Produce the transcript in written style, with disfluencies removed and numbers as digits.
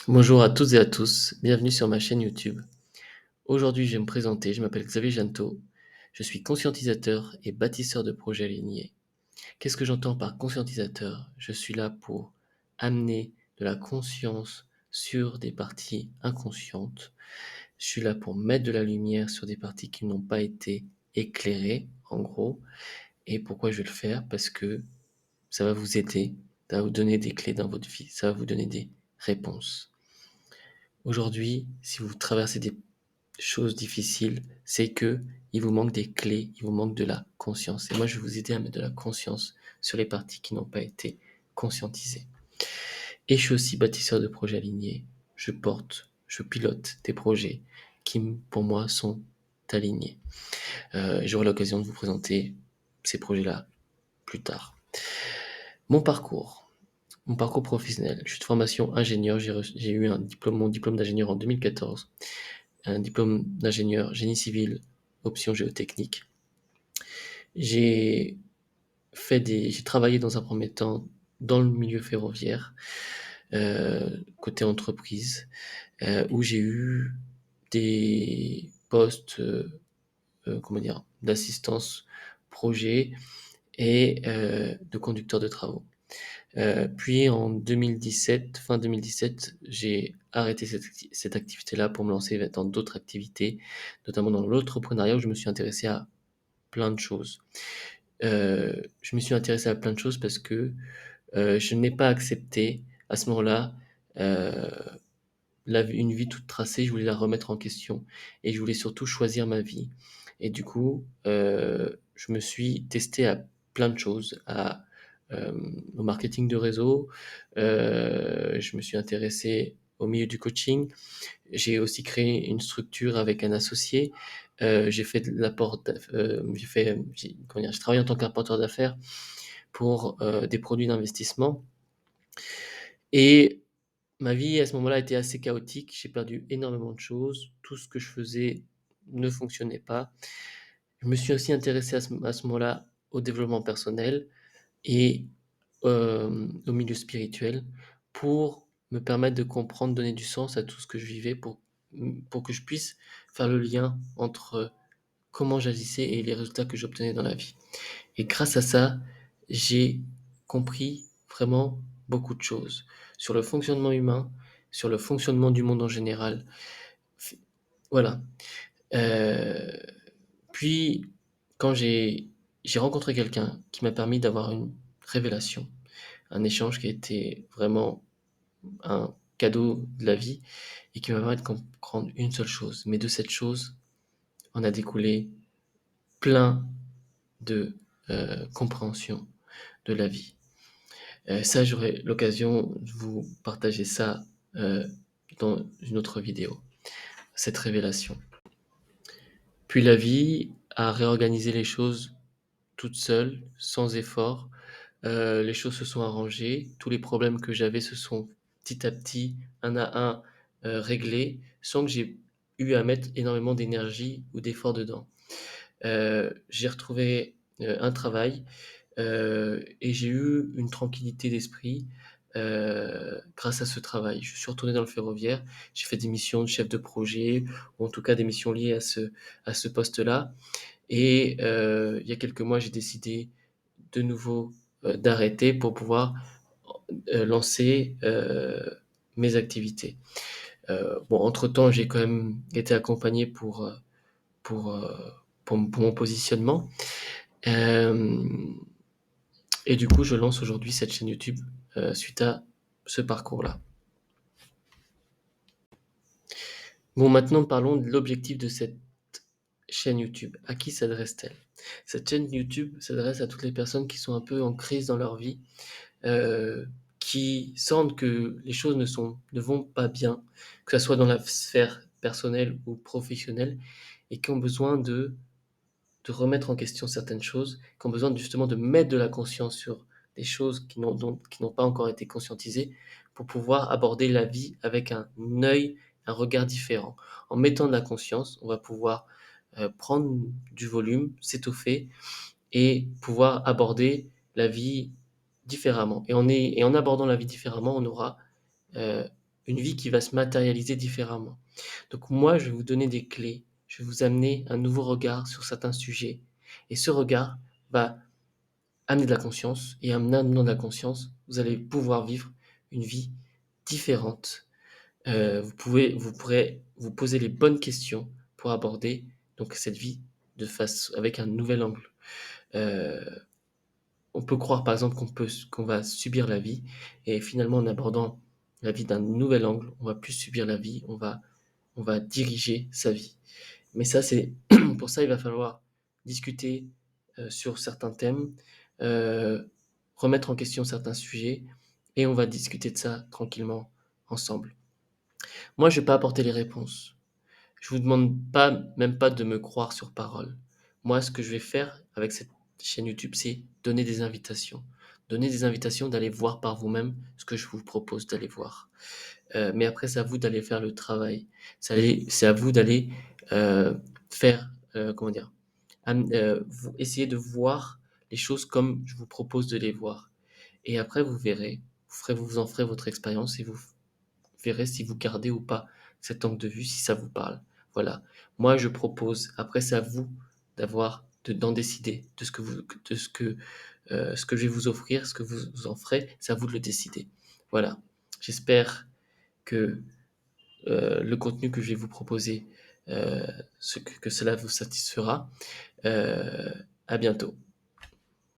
Bonjour à toutes et à tous, bienvenue sur ma chaîne YouTube. Aujourd'hui, je vais me présenter, je m'appelle Xavier Janto, je suis conscientisateur et bâtisseur de projets alignés. Qu'est-ce que j'entends par conscientisateur? Je suis là pour amener de la conscience sur des parties inconscientes. Je suis là pour mettre de la lumière sur des parties qui n'ont pas été éclairées, en gros. Et pourquoi je vais le faire? Parce que ça va vous aider, ça va vous donner des clés dans votre vie, ça va vous donner des réponses. Aujourd'hui, si vous traversez des choses difficiles, c'est que il vous manque des clés, il vous manque de la conscience. Et moi, je vais vous aider à mettre de la conscience sur les parties qui n'ont pas été conscientisées. Et je suis aussi bâtisseur de projets alignés. Je pilote des projets qui, pour moi, sont alignés. J'aurai l'occasion de vous présenter ces projets-là plus tard. Mon parcours. Mon parcours professionnel. Je suis de formation ingénieur. J'ai eu mon diplôme d'ingénieur en 2014. Un diplôme d'ingénieur génie civil, option géotechnique. J'ai j'ai travaillé dans un premier temps dans le milieu ferroviaire, côté entreprise, où j'ai eu des postes, comment dire, d'assistance projet et de conducteur de travaux. Puis en 2017, fin 2017, j'ai arrêté cette activité-là pour me lancer dans d'autres activités, notamment dans l'entrepreneuriat où je me suis intéressé à plein de choses. Je me suis intéressé à plein de choses parce que je n'ai pas accepté à ce moment-là euh, une vie toute tracée, je voulais la remettre en question et je voulais surtout choisir ma vie. Et du coup, je me suis testé à plein de choses, euh, au marketing de réseau, je me suis intéressé au milieu du coaching, j'ai aussi créé une structure avec un associé, j'ai fait de l'apport, comment dire, j'ai travaillé en tant qu'apporteur d'affaires pour des produits d'investissement et ma vie à ce moment-là était assez chaotique, j'ai perdu énormément de choses, tout ce que je faisais ne fonctionnait pas. Je me suis aussi intéressé à ce moment-là au développement personnel et au milieu spirituel pour me permettre de comprendre, donner du sens à tout ce que je vivais pour que je puisse faire le lien entre comment j'agissais et les résultats que j'obtenais dans la vie. Et grâce à ça, j'ai compris vraiment beaucoup de choses sur le fonctionnement humain, sur le fonctionnement du monde en général. Voilà. Euh, Puis, quand j'ai rencontré quelqu'un qui m'a permis d'avoir une révélation, un échange qui a été vraiment un cadeau de la vie et qui m'a permis de comprendre une seule chose. Mais de cette chose, on a découlé plein de compréhension de la vie. Ça, j'aurai l'occasion de vous partager ça euh, dans une autre vidéo, cette révélation. Puis la vie a réorganisé les choses toute seule, sans effort. Les choses se sont arrangées, tous les problèmes que j'avais se sont petit à petit, un à un, réglés, sans que j'ai eu à mettre énormément d'énergie ou d'effort dedans. J'ai retrouvé un travail et j'ai eu une tranquillité d'esprit grâce à ce travail. Je suis retourné dans le ferroviaire, j'ai fait des missions de chef de projet, ou en tout cas des missions liées à ce poste-là. Et il y a quelques mois, j'ai décidé de nouveau d'arrêter pour pouvoir lancer mes activités. Bon, entre-temps, j'ai quand même été accompagné pour, euh, pour mon positionnement. Euh, et du coup, je lance aujourd'hui cette chaîne YouTube suite à ce parcours-là. Bon, maintenant parlons de l'objectif de cette chaîne YouTube. À qui s'adresse-t-elle? Cette chaîne YouTube s'adresse à toutes les personnes qui sont un peu en crise dans leur vie, euh, qui sentent que les choses ne vont pas bien, que ce soit dans la sphère personnelle ou professionnelle, et qui ont besoin de remettre en question certaines choses, qui ont besoin justement de mettre de la conscience sur des choses qui n'ont pas encore été conscientisées pour pouvoir aborder la vie avec un œil, un regard différent. En mettant de la conscience, on va pouvoir prendre du volume, s'étoffer et pouvoir aborder la vie différemment. Et en abordant la vie différemment, on aura euh, une vie qui va se matérialiser différemment. Donc moi, je vais vous donner des clés, je vais vous amener un nouveau regard sur certains sujets. Et ce regard va amener de la conscience, et en amenant de la conscience, vous allez pouvoir vivre une vie différente. Vous pourrez vous poser les bonnes questions pour aborder donc cette vie avec un nouvel angle. Euh, on peut croire par exemple qu'on va subir la vie, et finalement en abordant la vie d'un nouvel angle, on va plus subir la vie, on va diriger sa vie. Mais ça, c'est pour ça, il va falloir discuter sur certains thèmes, euh, remettre en question certains sujets, et on va discuter de ça tranquillement ensemble. Moi, je vais pas apporter les réponses. Je vous demande pas, même pas de me croire sur parole. Moi, ce que je vais faire avec cette chaîne YouTube, c'est donner des invitations. Donner des invitations d'aller voir par vous-même ce que je vous propose d'aller voir. Mais après, c'est à vous d'aller faire le travail. C'est à vous d'aller faire, comment dire, essayer de voir les choses comme je vous propose de les voir. Et après, vous verrez, vous en ferez votre expérience et vous verrez si vous gardez ou pas cet angle de vue, si ça vous parle. Voilà. Moi, je propose. Après, c'est à vous d'en décider de ce que je vais vous offrir, ce que vous en ferez. C'est à vous de le décider. Voilà. J'espère que le contenu que je vais vous proposer, que cela vous satisfera. À bientôt.